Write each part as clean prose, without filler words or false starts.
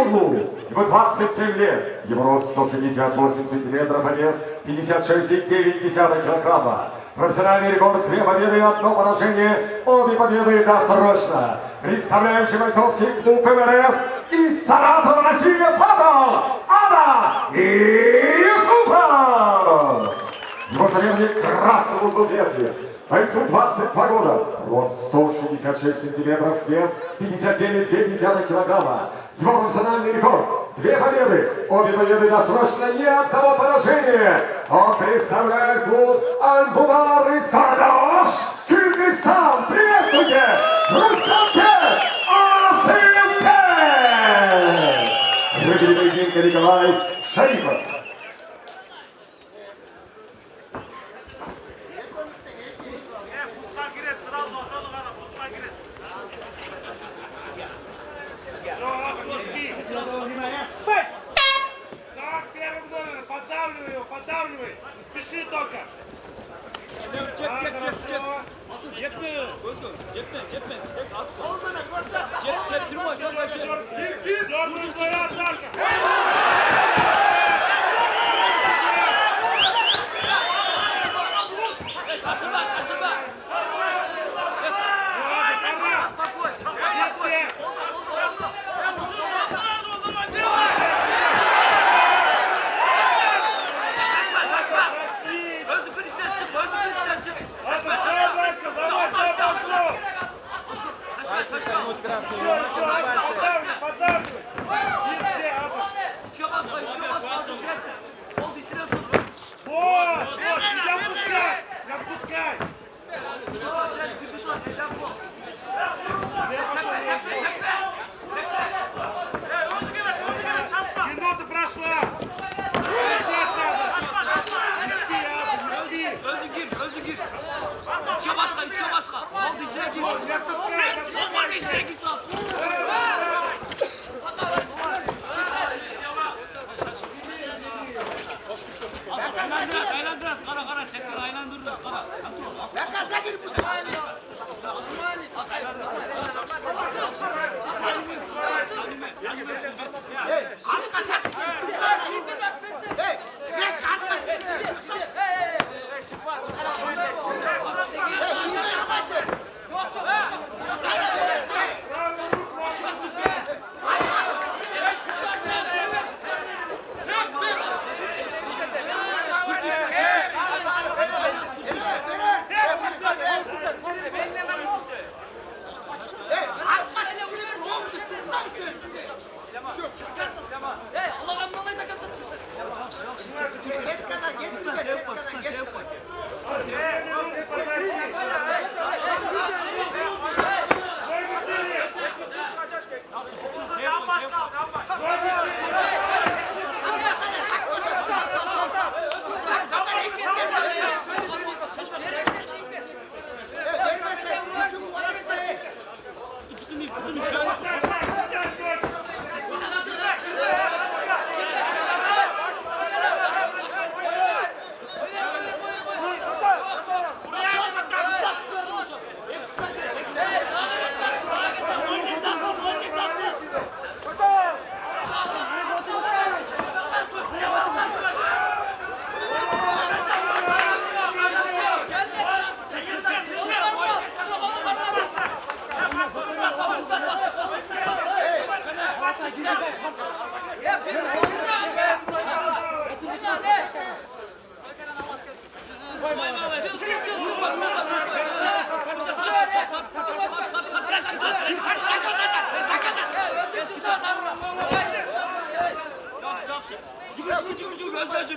в углу. Ему 27 лет. Его рост 168 сантиметров, а вес 56,9 килограмма. Профессиональный рекорд 2 победы и 1 поражение. Обе победы досрочно. Представляющий бойцовский клуб МРС из Саратова, Россия, Фатал, Ада и Юсупа. Его соперник красного угла клетки. Бойцу 22 года, рост 166 сантиметров, вес 57,2 килограмма. Его профессиональный рекорд 2 победы, обе победы досрочно, ни одного поражения. Он представляет клуб Аль-Бунар из Кардаш, Кыргызстан. Приветствуйте, Рустамбек Асымбек! Рыгли поединка Николай Шарипов. Поддавливай! Спеши только! Cep. Asıl cep mi? Özgür, cep mi? Sen at. Cep, durma, cep. Gir! Dördünü soya atlar! Şaşırma. Минута прошла! Özgür gir. İçke başka. Oldu içine gir. Olmadı içine git lan. Aylandırat. Kara. Sekler aylandırdı. Kara. Ben kaza girip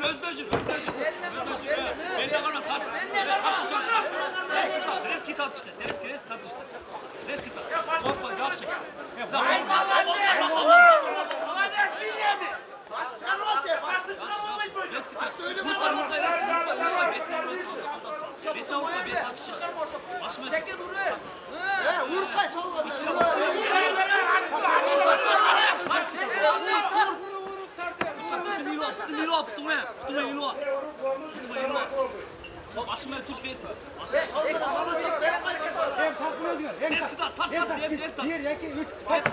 Özdöcün. Beni yakana tat. Reski tat işte. Reski tat. Korkma, yakşı. Başıma tut bir. Hem takılıyoruz ya. Hem tak. Hem tak. Bir, iki, üç. Tak.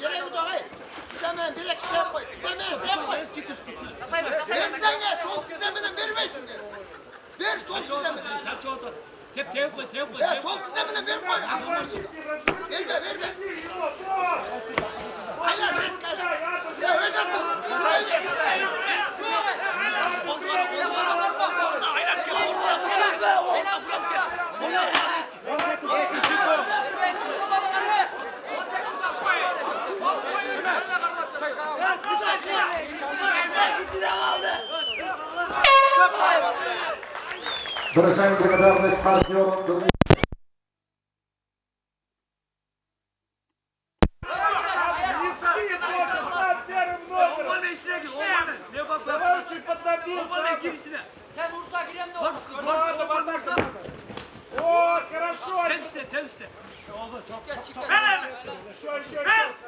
Gerek yok ay. İstemeyin bir ekmek koy. İstemeyin tek koy. Versene sol dizemeden verme şimdi. Ver sol dizemeden. Ya sol dizemeden ver koy. Verme. Ayla res kayla. Ya öyle dur. Выражаем благодарность партнерам турнира. Не спи, Дока, стань первым номером. Давай чуть поднабился. Ладно, Вардака. Вот, хорошо. Еще.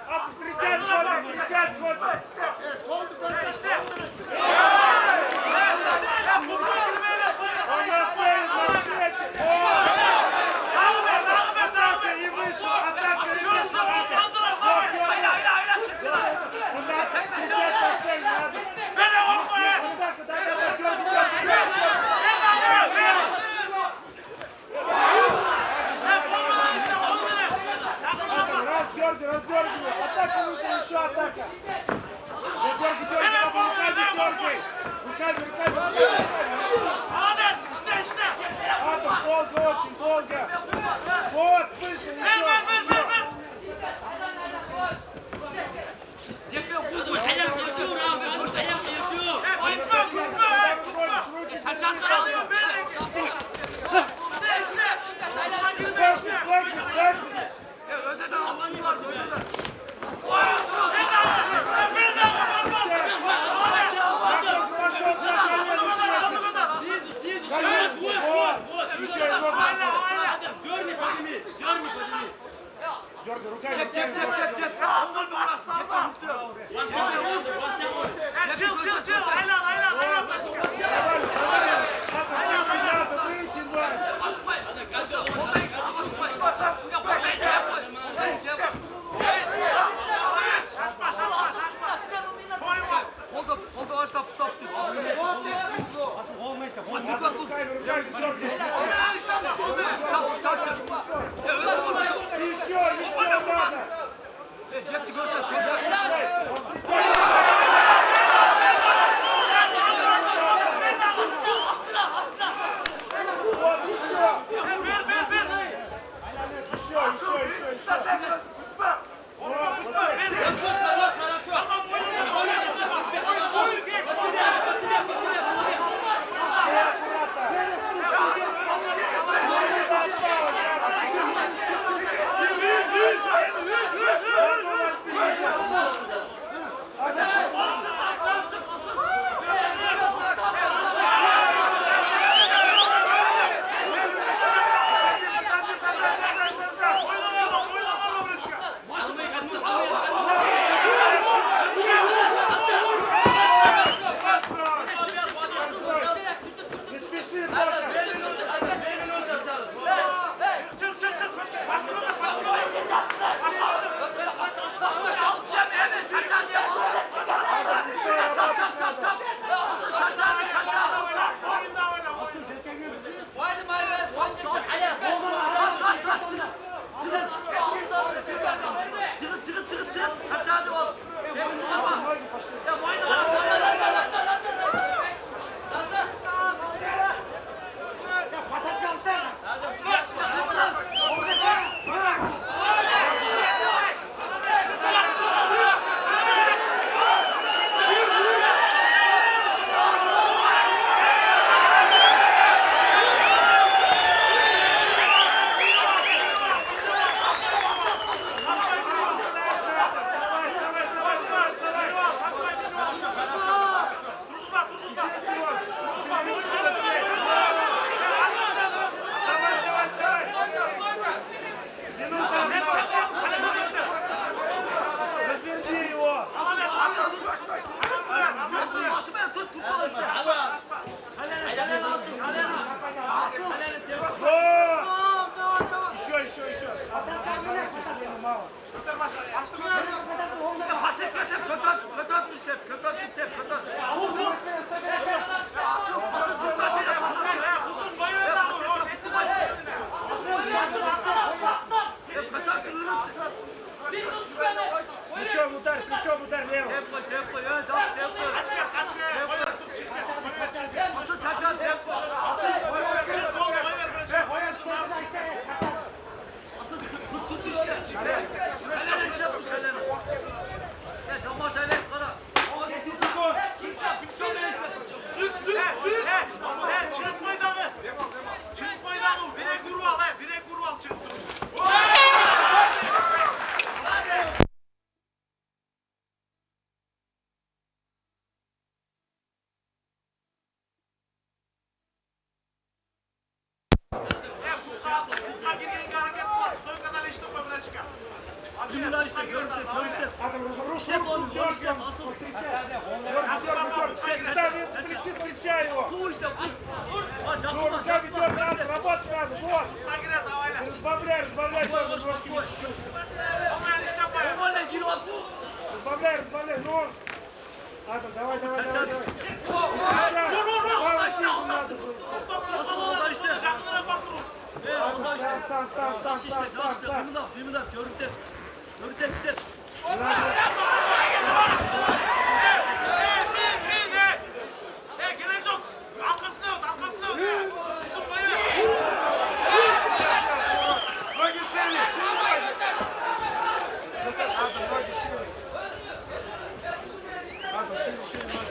А, встречать Коля. Sol dizemeden. Он отправил на встречу. Атака и выше. Атака и выше. Надо встречать коктейль, надо. Атака, Раздергивай. Атака выше, еще атака. Дергай. Руками. Атом, долго, очень долго. Вот, выше, еще. Дергай руками. Еще надо. Адам, руку дёрнем, встречай. Дёрни. Ставь место, прийти, встречай его. Ну, руками дёрни, надо, работать надо, вот. Разбавляй, тоже ножками чуть-чуть. Разбавляй, ну. Адам, давай. Пару снизу надо было. Сам. Görüntü işte. Ноги шире. Адам, ноги шире. Адам, шире ноги.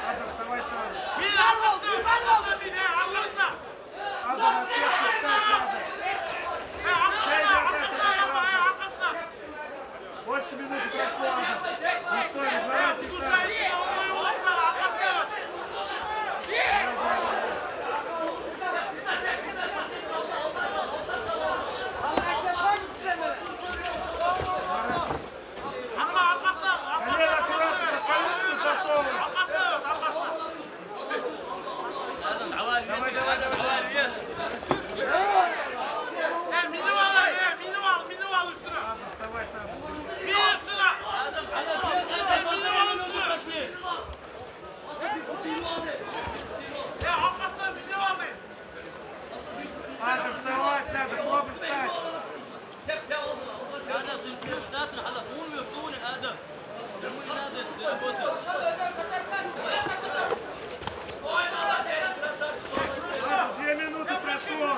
Адам, вставать надо. Адам, ответку ставь надо. Больше минуты прошло, Адам. Лицо, разворачивай так. Колено аккуратно, сейчас коленку засовывай. Adam, вставать надо. Адам, вставать надо, пробуй встать. Adam tümküş dağıtın hala olmuyor şu ne adam. Bunu nerede götür. Адам, 2 минуты прошло.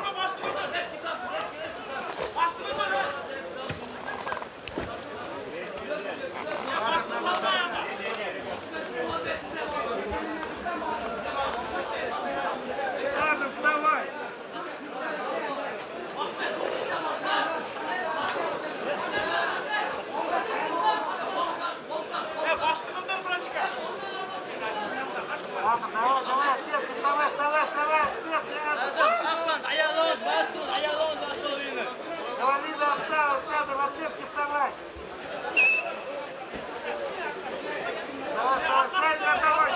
Адам, вставай. Давай, сетка, вставай, сетка, Adam aslan ayağını bastır ayağını bastır oyunu. Галина осталась, Адам, от сетки вставай. Давай, шай, не отдавай.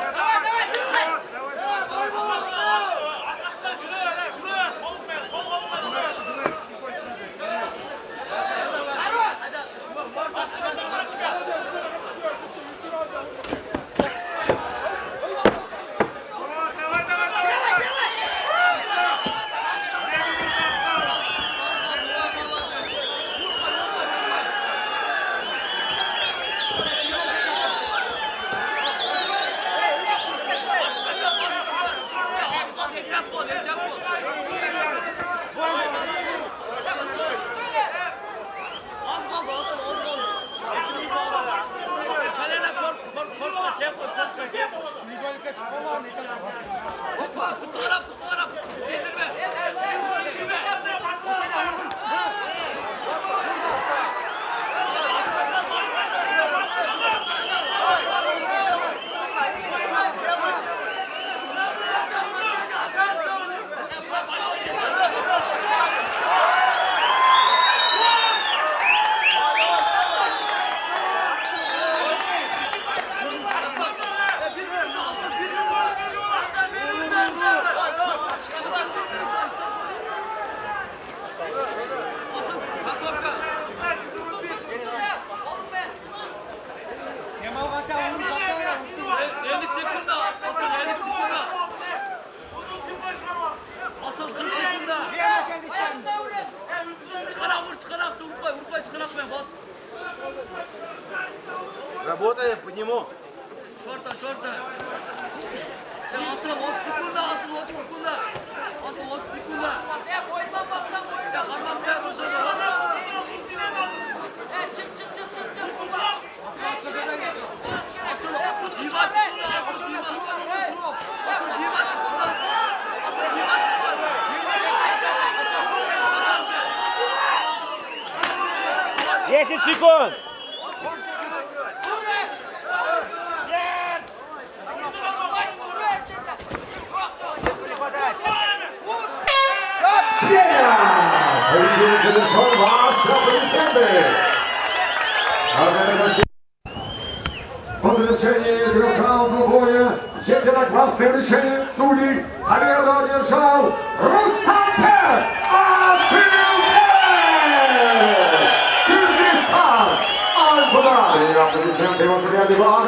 Работаем по нему. Şorta. Asıl 30 sekunda. Asıl 30 sekunda. Ya karnam kaya boşadı. Asıl 20 sekunda. Десять секунд. Поединок завершен, ваши аплодисменты. По завершении трехраундового боя единогласное решение судей победу одержал Рустамбек Асылбек! Кыргызстан! Аль-Кудар! И аплодисменты его судья